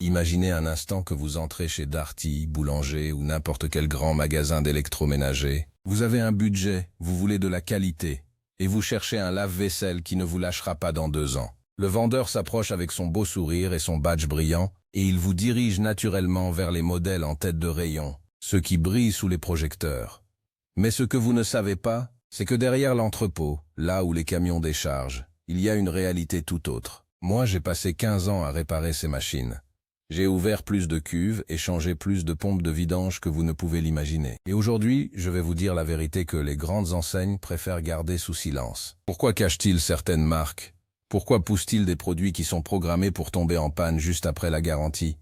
Imaginez un instant que vous entrez chez Darty, Boulanger ou n'importe quel grand magasin d'électroménager. Vous avez un budget, vous voulez de la qualité, et vous cherchez un lave-vaisselle qui ne vous lâchera pas dans 2 ans. Le vendeur s'approche avec son beau sourire et son badge brillant, et il vous dirige naturellement vers les modèles en tête de rayon, ceux qui brillent sous les projecteurs. Mais ce que vous ne savez pas, c'est que derrière l'entrepôt, là où les camions déchargent, il y a une réalité tout autre. Moi, j'ai passé 15 ans à réparer ces machines. J'ai ouvert plus de cuves et changé plus de pompes de vidange que vous ne pouvez l'imaginer. Et aujourd'hui, je vais vous dire la vérité que les grandes enseignes préfèrent garder sous silence. Pourquoi cachent-ils certaines marques? Pourquoi poussent-ils des produits qui sont programmés pour tomber en panne juste après la garantie?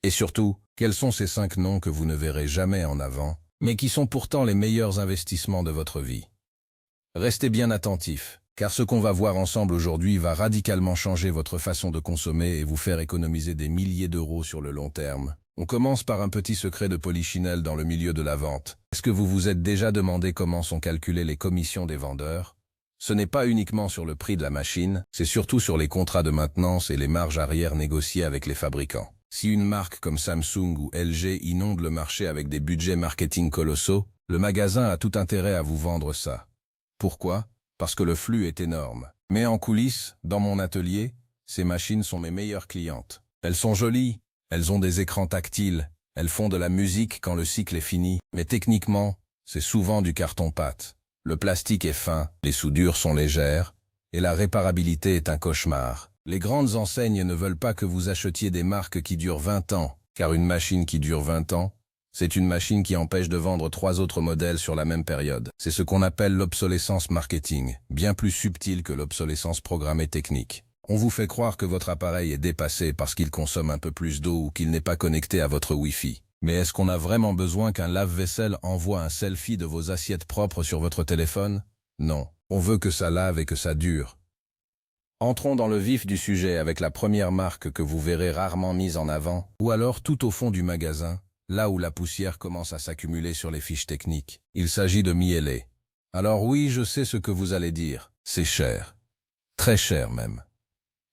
Et surtout, quels sont ces 5 noms que vous ne verrez jamais en avant, mais qui sont pourtant les meilleurs investissements de votre vie? Restez bien attentifs, car ce qu'on va voir ensemble aujourd'hui va radicalement changer votre façon de consommer et vous faire économiser des milliers d'euros sur le long terme. On commence par un petit secret de polichinelle dans le milieu de la vente. Est-ce que vous vous êtes déjà demandé comment sont calculées les commissions des vendeurs? Ce n'est pas uniquement sur le prix de la machine, c'est surtout sur les contrats de maintenance et les marges arrière négociées avec les fabricants. Si une marque comme Samsung ou LG inonde le marché avec des budgets marketing colossaux, le magasin a tout intérêt à vous vendre ça. Pourquoi? Parce que le flux est énorme. Mais en coulisses, dans mon atelier, ces machines sont mes meilleures clientes. Elles sont jolies, elles ont des écrans tactiles, elles font de la musique quand le cycle est fini, mais techniquement, c'est souvent du carton-pâte. Le plastique est fin, les soudures sont légères, et la réparabilité est un cauchemar. Les grandes enseignes ne veulent pas que vous achetiez des marques qui durent 20 ans, car une machine qui dure 20 ans, c'est une machine qui empêche de vendre 3 autres modèles sur la même période. C'est ce qu'on appelle l'obsolescence marketing, bien plus subtil que l'obsolescence programmée technique. On vous fait croire que votre appareil est dépassé parce qu'il consomme un peu plus d'eau ou qu'il n'est pas connecté à votre Wi-Fi. Mais est-ce qu'on a vraiment besoin qu'un lave-vaisselle envoie un selfie de vos assiettes propres sur votre téléphone? Non. On veut que ça lave et que ça dure. Entrons dans le vif du sujet avec la première marque que vous verrez rarement mise en avant, ou alors tout au fond du magasin, là où la poussière commence à s'accumuler sur les fiches techniques. Il s'agit de Miele. Alors oui, je sais ce que vous allez dire. C'est cher. Très cher même.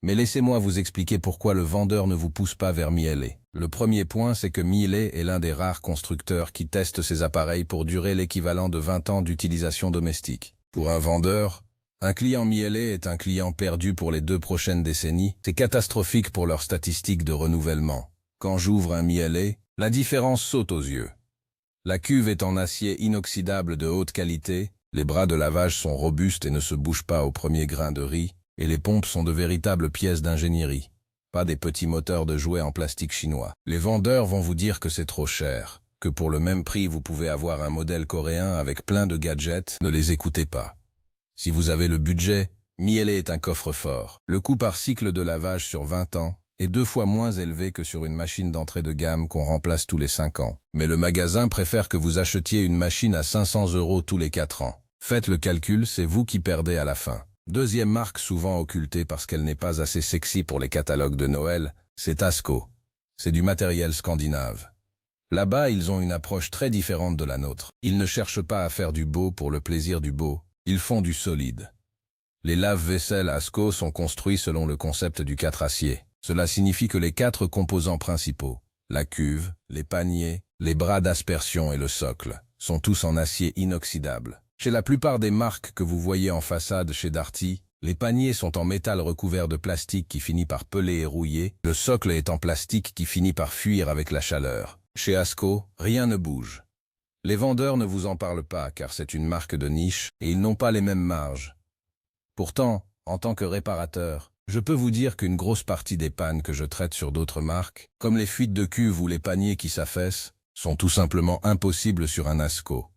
Mais laissez-moi vous expliquer pourquoi le vendeur ne vous pousse pas vers Miele. Le premier point, c'est que Miele est l'un des rares constructeurs qui testent ses appareils pour durer l'équivalent de 20 ans d'utilisation domestique. Pour un vendeur, un client Miele est un client perdu pour les 2 prochaines décennies. C'est catastrophique pour leurs statistiques de renouvellement. Quand j'ouvre un Miele, la différence saute aux yeux. La cuve est en acier inoxydable de haute qualité, les bras de lavage sont robustes et ne se bougent pas au premier grain de riz, et les pompes sont de véritables pièces d'ingénierie, pas des petits moteurs de jouets en plastique chinois. Les vendeurs vont vous dire que c'est trop cher, que pour le même prix vous pouvez avoir un modèle coréen avec plein de gadgets. Ne les écoutez pas. Si vous avez le budget, Miele est un coffre-fort. Le coût par cycle de lavage sur 20 ans est 2 fois moins élevé que sur une machine d'entrée de gamme qu'on remplace tous les 5 ans. Mais le magasin préfère que vous achetiez une machine à 500 € tous les 4 ans. Faites le calcul, c'est vous qui perdez à la fin. Deuxième marque souvent occultée parce qu'elle n'est pas assez sexy pour les catalogues de Noël, c'est ASKO. C'est du matériel scandinave. Là-bas, ils ont une approche très différente de la nôtre. Ils ne cherchent pas à faire du beau pour le plaisir du beau, ils font du solide. Les lave-vaisselle ASKO sont construits selon le concept du 4 acier. Cela signifie que les 4 composants principaux, la cuve, les paniers, les bras d'aspersion et le socle, sont tous en acier inoxydable. Chez la plupart des marques que vous voyez en façade chez Darty, les paniers sont en métal recouvert de plastique qui finit par peler et rouiller, le socle est en plastique qui finit par fuir avec la chaleur. Chez ASKO, rien ne bouge. Les vendeurs ne vous en parlent pas car c'est une marque de niche et ils n'ont pas les mêmes marges. Pourtant, en tant que réparateur, je peux vous dire qu'une grosse partie des pannes que je traite sur d'autres marques, comme les fuites de cuve ou les paniers qui s'affaissent, sont tout simplement impossibles sur un ASKO.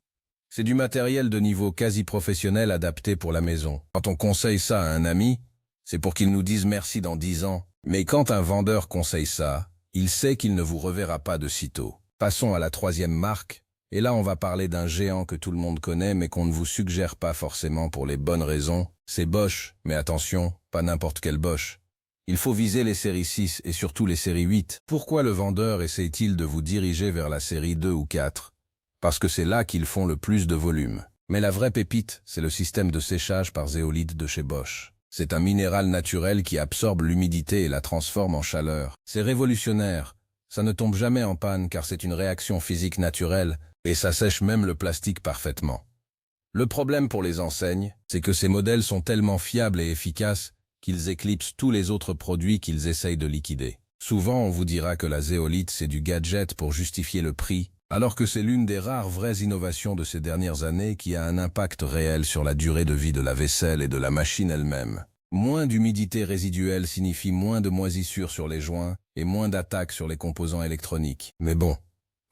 C'est du matériel de niveau quasi professionnel adapté pour la maison. Quand on conseille ça à un ami, c'est pour qu'il nous dise merci dans 10 ans. Mais quand un vendeur conseille ça, il sait qu'il ne vous reverra pas de sitôt. Passons à la troisième marque, et là on va parler d'un géant que tout le monde connaît mais qu'on ne vous suggère pas forcément pour les bonnes raisons. C'est Bosch, mais attention, pas n'importe quel Bosch. Il faut viser les séries 6 et surtout les séries 8. Pourquoi le vendeur essaie-t-il de vous diriger vers la série 2 ou 4? Parce que c'est là qu'ils font le plus de volume. Mais la vraie pépite, c'est le système de séchage par zéolite de chez Bosch. C'est un minéral naturel qui absorbe l'humidité et la transforme en chaleur. C'est révolutionnaire. Ça ne tombe jamais en panne car c'est une réaction physique naturelle et ça sèche même le plastique parfaitement. Le problème pour les enseignes, c'est que ces modèles sont tellement fiables et efficaces qu'ils éclipsent tous les autres produits qu'ils essayent de liquider. Souvent, on vous dira que la zéolite, c'est du gadget pour justifier le prix, alors que c'est l'une des rares vraies innovations de ces dernières années qui a un impact réel sur la durée de vie de la vaisselle et de la machine elle-même. Moins d'humidité résiduelle signifie moins de moisissures sur les joints et moins d'attaques sur les composants électroniques. Mais bon,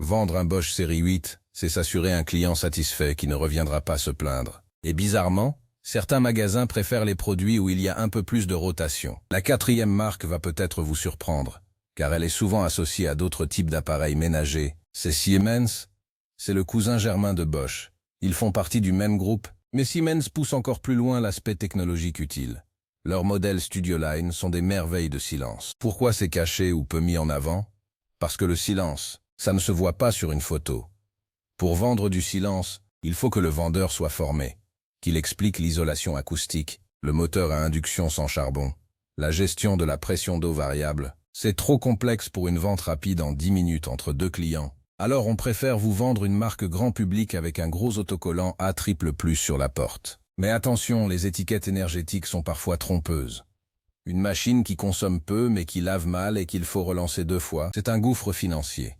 vendre un Bosch série 8, c'est s'assurer un client satisfait qui ne reviendra pas se plaindre. Et bizarrement, certains magasins préfèrent les produits où il y a un peu plus de rotation. La quatrième marque va peut-être vous surprendre, car elle est souvent associée à d'autres types d'appareils ménagers. C'est Siemens, c'est le cousin germain de Bosch. Ils font partie du même groupe, mais Siemens pousse encore plus loin l'aspect technologique utile. Leurs modèles Studioline sont des merveilles de silence. Pourquoi c'est caché ou peu mis en avant? Parce que le silence, ça ne se voit pas sur une photo. Pour vendre du silence, il faut que le vendeur soit formé, qu'il explique l'isolation acoustique, le moteur à induction sans charbon, la gestion de la pression d'eau variable. C'est trop complexe pour une vente rapide en 10 minutes entre deux clients. Alors on préfère vous vendre une marque grand public avec un gros autocollant A++ sur la porte. Mais attention, les étiquettes énergétiques sont parfois trompeuses. Une machine qui consomme peu mais qui lave mal et qu'il faut relancer 2 fois, c'est un gouffre financier.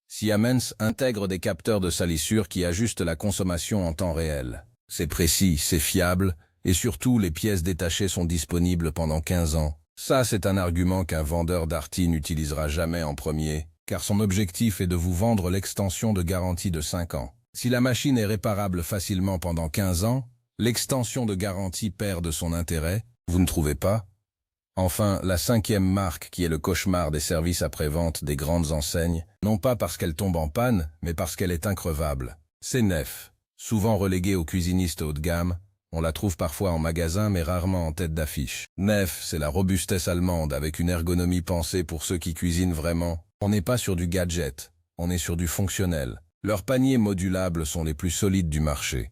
Siemens intègre des capteurs de salissure qui ajustent la consommation en temps réel. C'est précis, c'est fiable, et surtout les pièces détachées sont disponibles pendant 15 ans. Ça, c'est un argument qu'un vendeur Darty n'utilisera jamais en premier, car son objectif est de vous vendre l'extension de garantie de 5 ans. Si la machine est réparable facilement pendant 15 ans, l'extension de garantie perd de son intérêt, vous ne trouvez pas? Enfin, la 5e marque qui est le cauchemar des services après-vente des grandes enseignes, non pas parce qu'elle tombe en panne, mais parce qu'elle est increvable. C'est Neff. Souvent reléguée aux cuisinistes haut de gamme, on la trouve parfois en magasin mais rarement en tête d'affiche. Neff, c'est la robustesse allemande avec une ergonomie pensée pour ceux qui cuisinent vraiment. On n'est pas sur du gadget, on est sur du fonctionnel. Leurs paniers modulables sont les plus solides du marché.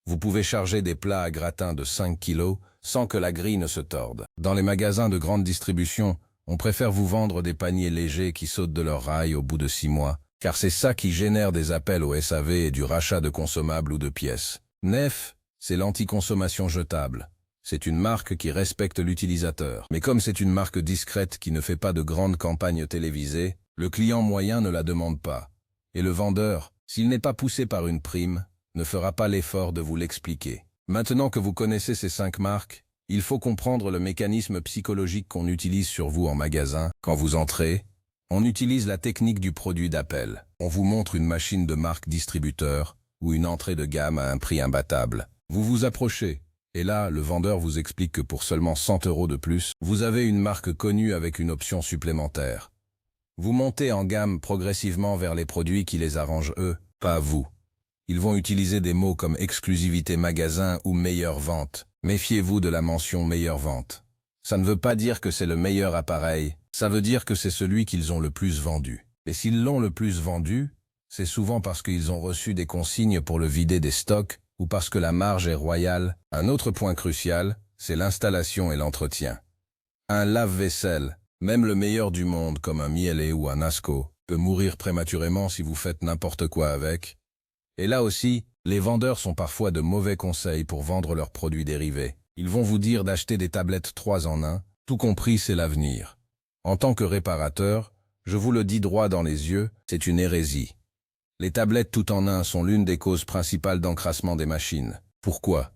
Vous pouvez charger des plats à gratin de 5 kg sans que la grille ne se torde. Dans les magasins de grande distribution, on préfère vous vendre des paniers légers qui sautent de leur rail au bout de 6 mois, car c'est ça qui génère des appels au SAV et du rachat de consommables ou de pièces. Neff, c'est l'anti-consommation jetable. C'est une marque qui respecte l'utilisateur. Mais comme c'est une marque discrète qui ne fait pas de grandes campagnes télévisées, le client moyen ne la demande pas. Et le vendeur, s'il n'est pas poussé par une prime, ne fera pas l'effort de vous l'expliquer. Maintenant que vous connaissez ces 5 marques, il faut comprendre le mécanisme psychologique qu'on utilise sur vous en magasin. Quand vous entrez, on utilise la technique du produit d'appel. On vous montre une machine de marque distributeur ou une entrée de gamme à un prix imbattable. Vous vous approchez, et là, le vendeur vous explique que pour seulement 100 € de plus, vous avez une marque connue avec une option supplémentaire. Vous montez en gamme progressivement vers les produits qui les arrangent eux, pas vous. Ils vont utiliser des mots comme exclusivité magasin ou meilleure vente. Méfiez-vous de la mention meilleure vente. Ça ne veut pas dire que c'est le meilleur appareil, ça veut dire que c'est celui qu'ils ont le plus vendu. Et s'ils l'ont le plus vendu, c'est souvent parce qu'ils ont reçu des consignes pour le vider des stocks ou parce que la marge est royale. Un autre point crucial, c'est l'installation et l'entretien. Un lave-vaisselle, même le meilleur du monde comme un Miele ou un Asco, peut mourir prématurément si vous faites n'importe quoi avec. Et là aussi, les vendeurs sont parfois de mauvais conseils pour vendre leurs produits dérivés. Ils vont vous dire d'acheter des tablettes 3 en 1, tout compris c'est l'avenir. En tant que réparateur, je vous le dis droit dans les yeux, c'est une hérésie. Les tablettes tout en 1 sont l'une des causes principales d'encrassement des machines. Pourquoi?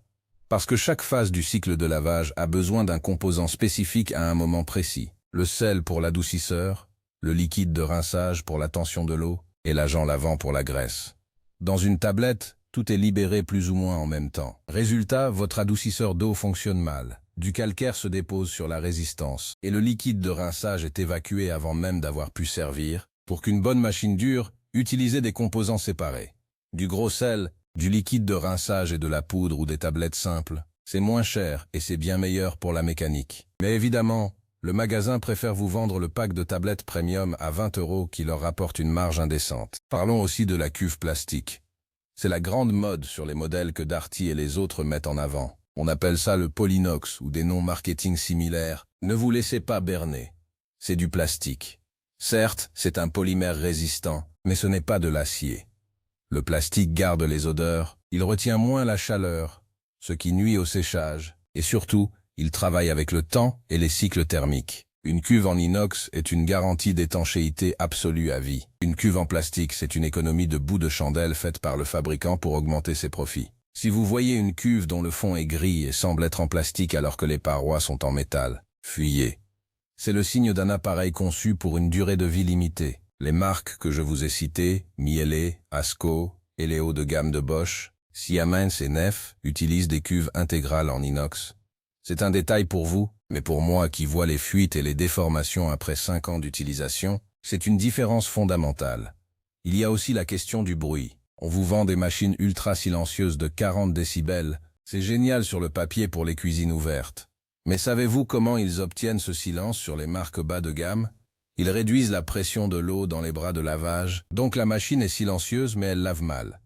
Parce que chaque phase du cycle de lavage a besoin d'un composant spécifique à un moment précis. Le sel pour l'adoucisseur, le liquide de rinçage pour la tension de l'eau et l'agent lavant pour la graisse. Dans une tablette, tout est libéré plus ou moins en même temps. Résultat, votre adoucisseur d'eau fonctionne mal. Du calcaire se dépose sur la résistance et le liquide de rinçage est évacué avant même d'avoir pu servir. Pour qu'une bonne machine dure, utilisez des composants séparés. Du gros sel, du liquide de rinçage et de la poudre ou des tablettes simples. C'est moins cher et c'est bien meilleur pour la mécanique. Mais évidemment, le magasin préfère vous vendre le pack de tablettes premium à 20 € qui leur rapporte une marge indécente. Parlons aussi de la cuve plastique. C'est la grande mode sur les modèles que Darty et les autres mettent en avant. On appelle ça le polynox ou des noms marketing similaires. Ne vous laissez pas berner. C'est du plastique. Certes, c'est un polymère résistant, mais ce n'est pas de l'acier. Le plastique garde les odeurs, il retient moins la chaleur, ce qui nuit au séchage, et surtout, il travaille avec le temps et les cycles thermiques. Une cuve en inox est une garantie d'étanchéité absolue à vie. Une cuve en plastique, c'est une économie de bouts de chandelle faite par le fabricant pour augmenter ses profits. Si vous voyez une cuve dont le fond est gris et semble être en plastique alors que les parois sont en métal, fuyez. C'est le signe d'un appareil conçu pour une durée de vie limitée. Les marques que je vous ai citées, Miele, Asco, et les hauts de gamme de Bosch, Siemens et Neff, utilisent des cuves intégrales en inox. C'est un détail pour vous, mais pour moi qui vois les fuites et les déformations après 5 ans d'utilisation, c'est une différence fondamentale. Il y a aussi la question du bruit. On vous vend des machines ultra silencieuses de 40 décibels. C'est génial sur le papier pour les cuisines ouvertes. Mais savez-vous comment ils obtiennent ce silence sur les marques bas de gamme? Ils réduisent la pression de l'eau dans les bras de lavage, donc la machine est silencieuse mais elle lave mal.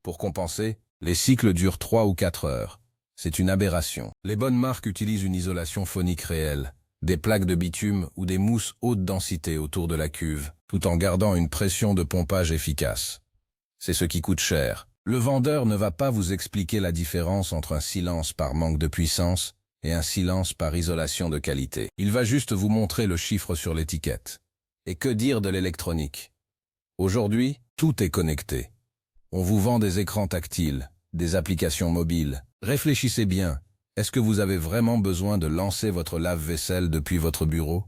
Pour compenser, les cycles durent 3 ou 4 heures. C'est une aberration. Les bonnes marques utilisent une isolation phonique réelle, des plaques de bitume ou des mousses haute densité autour de la cuve, tout en gardant une pression de pompage efficace. C'est ce qui coûte cher. Le vendeur ne va pas vous expliquer la différence entre un silence par manque de puissance et un silence par isolation de qualité. Il va juste vous montrer le chiffre sur l'étiquette. Et que dire de l'électronique? Aujourd'hui, tout est connecté. On vous vend des écrans tactiles, des applications mobiles. Réfléchissez bien, est-ce que vous avez vraiment besoin de lancer votre lave-vaisselle depuis votre bureau?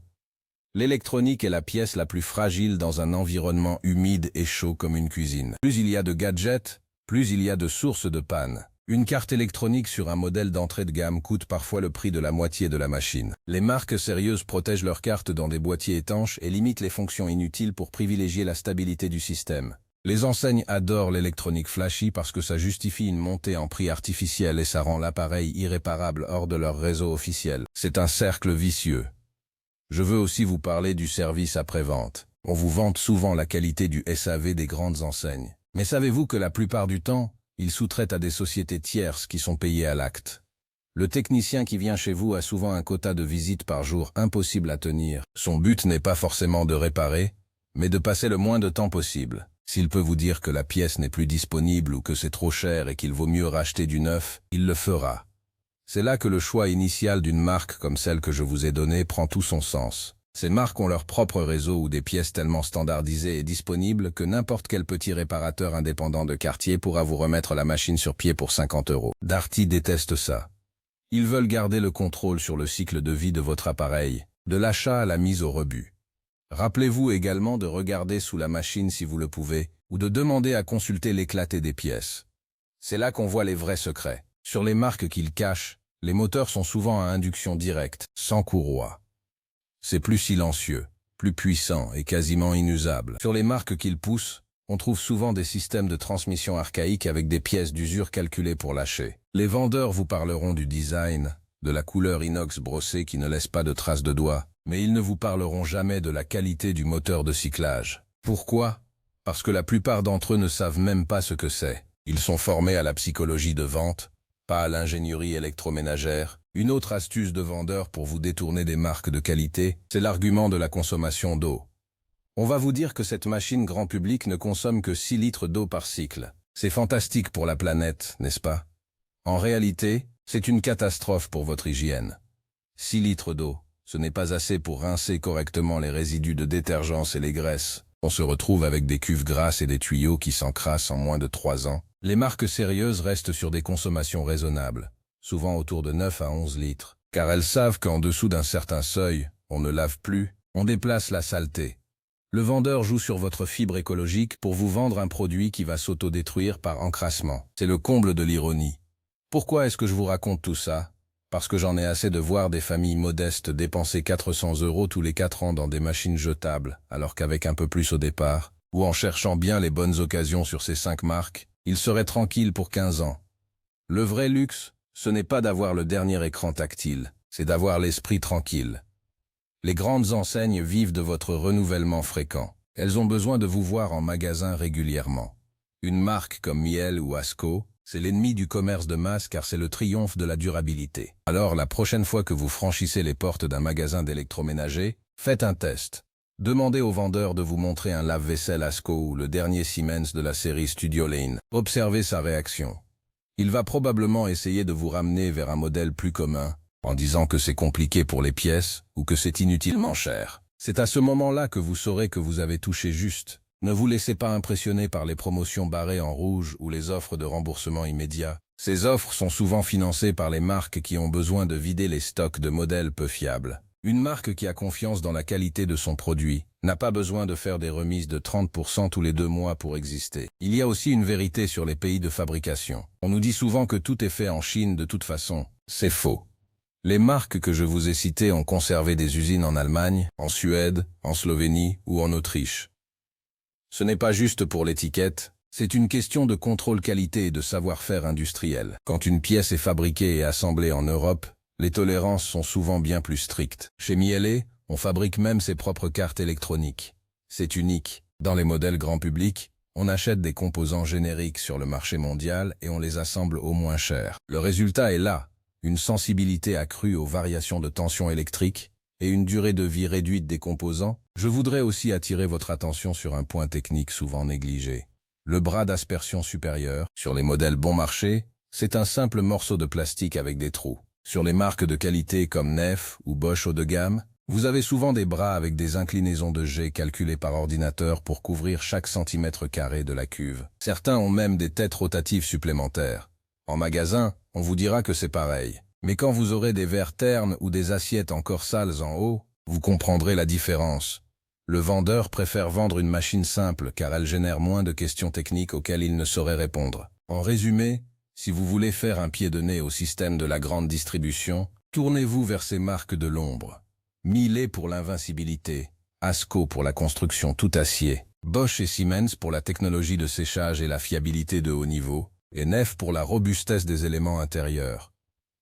L'électronique est la pièce la plus fragile dans un environnement humide et chaud comme une cuisine. Plus il y a de gadgets, plus il y a de sources de panne. Une carte électronique sur un modèle d'entrée de gamme coûte parfois le prix de la moitié de la machine. Les marques sérieuses protègent leurs cartes dans des boîtiers étanches et limitent les fonctions inutiles pour privilégier la stabilité du système. Les enseignes adorent l'électronique flashy parce que ça justifie une montée en prix artificielle et ça rend l'appareil irréparable hors de leur réseau officiel. C'est un cercle vicieux. Je veux aussi vous parler du service après-vente. On vous vante souvent la qualité du SAV des grandes enseignes. Mais savez-vous que la plupart du temps, ils sous-traitent à des sociétés tierces qui sont payées à l'acte. Le technicien qui vient chez vous a souvent un quota de visites par jour impossible à tenir. Son but n'est pas forcément de réparer, mais de passer le moins de temps possible. S'il peut vous dire que la pièce n'est plus disponible ou que c'est trop cher et qu'il vaut mieux racheter du neuf, il le fera. C'est là que le choix initial d'une marque comme celle que je vous ai donnée prend tout son sens. Ces marques ont leur propre réseau ou des pièces tellement standardisées et disponibles que n'importe quel petit réparateur indépendant de quartier pourra vous remettre la machine sur pied pour 50 €. Darty déteste ça. Ils veulent garder le contrôle sur le cycle de vie de votre appareil, de l'achat à la mise au rebut. Rappelez-vous également de regarder sous la machine si vous le pouvez, ou de demander à consulter l'éclaté des pièces. C'est là qu'on voit les vrais secrets. Sur les marques qu'ils cachent, les moteurs sont souvent à induction directe, sans courroie. C'est plus silencieux, plus puissant et quasiment inusable. Sur les marques qu'ils poussent, on trouve souvent des systèmes de transmission archaïques avec des pièces d'usure calculées pour lâcher. Les vendeurs vous parleront du design, de la couleur inox brossée qui ne laisse pas de traces de doigts, mais ils ne vous parleront jamais de la qualité du moteur de cyclage. Pourquoi? Parce que la plupart d'entre eux ne savent même pas ce que c'est. Ils sont formés à la psychologie de vente, pas à l'ingénierie électroménagère. Une autre astuce de vendeur pour vous détourner des marques de qualité, c'est l'argument de la consommation d'eau. On va vous dire que cette machine grand public ne consomme que 6 litres d'eau par cycle. C'est fantastique pour la planète, n'est-ce pas? En réalité, c'est une catastrophe pour votre hygiène. 6 litres d'eau, ce n'est pas assez pour rincer correctement les résidus de détergence et les graisses. On se retrouve avec des cuves grasses et des tuyaux qui s'encrassent en moins de 3 ans. Les marques sérieuses restent sur des consommations raisonnables, souvent autour de 9 à 11 litres, car elles savent qu'en dessous d'un certain seuil, on ne lave plus, on déplace la saleté. Le vendeur joue sur votre fibre écologique pour vous vendre un produit qui va s'autodétruire par encrassement. C'est le comble de l'ironie. Pourquoi est-ce que je vous raconte tout ça? Parce que j'en ai assez de voir des familles modestes dépenser 400 € tous les 4 ans dans des machines jetables, alors qu'avec un peu plus au départ, ou en cherchant bien les bonnes occasions sur ces 5 marques, ils seraient tranquilles pour 15 ans. Le vrai luxe, ce n'est pas d'avoir le dernier écran tactile, c'est d'avoir l'esprit tranquille. Les grandes enseignes vivent de votre renouvellement fréquent. Elles ont besoin de vous voir en magasin régulièrement. Une marque comme Miele ou Asco, C'est l'ennemi du commerce de masse car c'est le triomphe de la durabilité. Alors, la prochaine fois que vous franchissez les portes d'un magasin d'électroménager, faites un test. Demandez au vendeur de vous montrer un lave-vaisselle ASCO ou le dernier Siemens de la série Studio Lane. Observez sa réaction. Il va probablement essayer de vous ramener vers un modèle plus commun, en disant que c'est compliqué pour les pièces ou que c'est inutilement cher. C'est à ce moment-là que vous saurez que vous avez touché juste. Ne vous laissez pas impressionner par les promotions barrées en rouge ou les offres de remboursement immédiat. Ces offres sont souvent financées par les marques qui ont besoin de vider les stocks de modèles peu fiables. Une marque qui a confiance dans la qualité de son produit n'a pas besoin de faire des remises de 30% tous les 2 mois pour exister. Il y a aussi une vérité sur les pays de fabrication. On nous dit souvent que tout est fait en Chine de toute façon. C'est faux. Les marques que je vous ai citées ont conservé des usines en Allemagne, en Suède, en Slovénie ou en Autriche. Ce n'est pas juste pour l'étiquette, c'est une question de contrôle qualité et de savoir-faire industriel. Quand une pièce est fabriquée et assemblée en Europe, les tolérances sont souvent bien plus strictes. Chez Miele, on fabrique même ses propres cartes électroniques. C'est unique. Dans les modèles grand public, on achète des composants génériques sur le marché mondial et on les assemble au moins cher. Le résultat est là, une sensibilité accrue aux variations de tension électrique et une durée de vie réduite des composants. Je voudrais aussi attirer votre attention sur un point technique souvent négligé. Le bras d'aspersion supérieur, sur les modèles bon marché, c'est un simple morceau de plastique avec des trous. Sur les marques de qualité comme Neff ou Bosch haut de gamme, vous avez souvent des bras avec des inclinaisons de jet calculées par ordinateur pour couvrir chaque centimètre carré de la cuve. Certains ont même des têtes rotatives supplémentaires. En magasin, on vous dira que c'est pareil. Mais quand vous aurez des verres ternes ou des assiettes encore sales en haut, vous comprendrez la différence. Le vendeur préfère vendre une machine simple car elle génère moins de questions techniques auxquelles il ne saurait répondre. En résumé, si vous voulez faire un pied de nez au système de la grande distribution, tournez-vous vers ces marques de l'ombre. Miele pour l'invincibilité, ASCO pour la construction tout acier, Bosch et Siemens pour la technologie de séchage et la fiabilité de haut niveau, et Neff pour la robustesse des éléments intérieurs.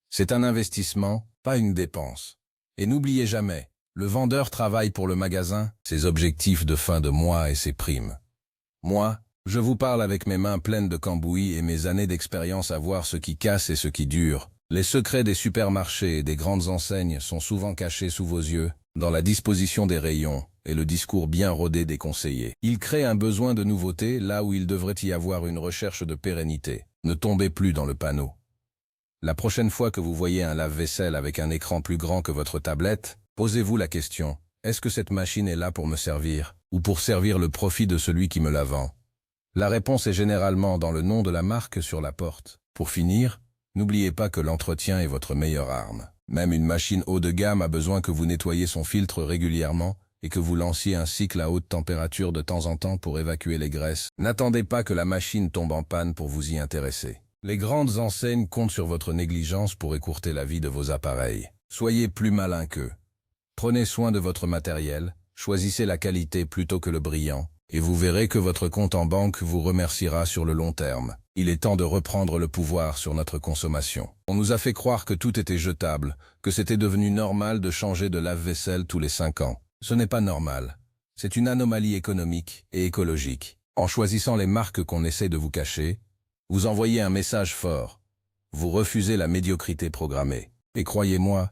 C'est un investissement, pas une dépense. Et n'oubliez jamais, le vendeur travaille pour le magasin, ses objectifs de fin de mois et ses primes. Moi, je vous parle avec mes mains pleines de cambouis et mes années d'expérience à voir ce qui casse et ce qui dure. Les secrets des supermarchés et des grandes enseignes sont souvent cachés sous vos yeux, dans la disposition des rayons et le discours bien rodé des conseillers. Ils créent un besoin de nouveauté là où il devrait y avoir une recherche de pérennité. Ne tombez plus dans le panneau. La prochaine fois que vous voyez un lave-vaisselle avec un écran plus grand que votre tablette, posez-vous la question, est-ce que cette machine est là pour me servir, ou pour servir le profit de celui qui me la vend? La réponse est généralement dans le nom de la marque sur la porte. Pour finir, n'oubliez pas que l'entretien est votre meilleure arme. Même une machine haut de gamme a besoin que vous nettoyiez son filtre régulièrement et que vous lanciez un cycle à haute température de temps en temps pour évacuer les graisses. N'attendez pas que la machine tombe en panne pour vous y intéresser. Les grandes enseignes comptent sur votre négligence pour écourter la vie de vos appareils. Soyez plus malin qu'eux. Prenez soin de votre matériel, choisissez la qualité plutôt que le brillant, et vous verrez que votre compte en banque vous remerciera sur le long terme. Il est temps de reprendre le pouvoir sur notre consommation. On nous a fait croire que tout était jetable, que c'était devenu normal de changer de lave-vaisselle tous les 5 ans. Ce n'est pas normal. C'est une anomalie économique et écologique. En choisissant les marques qu'on essaie de vous cacher, vous envoyez un message fort. Vous refusez la médiocrité programmée. Et croyez-moi,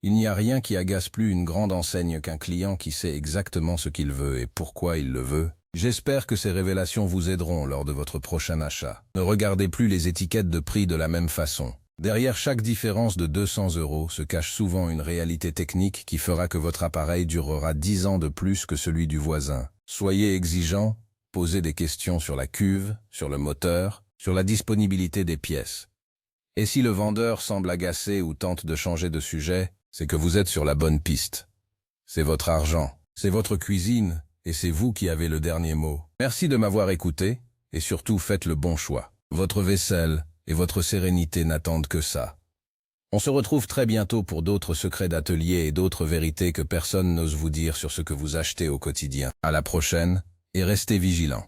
il n'y a rien qui agace plus une grande enseigne qu'un client qui sait exactement ce qu'il veut et pourquoi il le veut. J'espère que ces révélations vous aideront lors de votre prochain achat. Ne regardez plus les étiquettes de prix de la même façon. Derrière chaque différence de 200 € se cache souvent une réalité technique qui fera que votre appareil durera 10 ans de plus que celui du voisin. Soyez exigeant, posez des questions sur la cuve, sur le moteur, sur la disponibilité des pièces. Et si le vendeur semble agacé ou tente de changer de sujet, c'est que vous êtes sur la bonne piste. C'est votre argent, c'est votre cuisine, et c'est vous qui avez le dernier mot. Merci de m'avoir écouté, et surtout faites le bon choix. Votre vaisselle et votre sérénité n'attendent que ça. On se retrouve très bientôt pour d'autres secrets d'atelier et d'autres vérités que personne n'ose vous dire sur ce que vous achetez au quotidien. À la prochaine, et restez vigilants.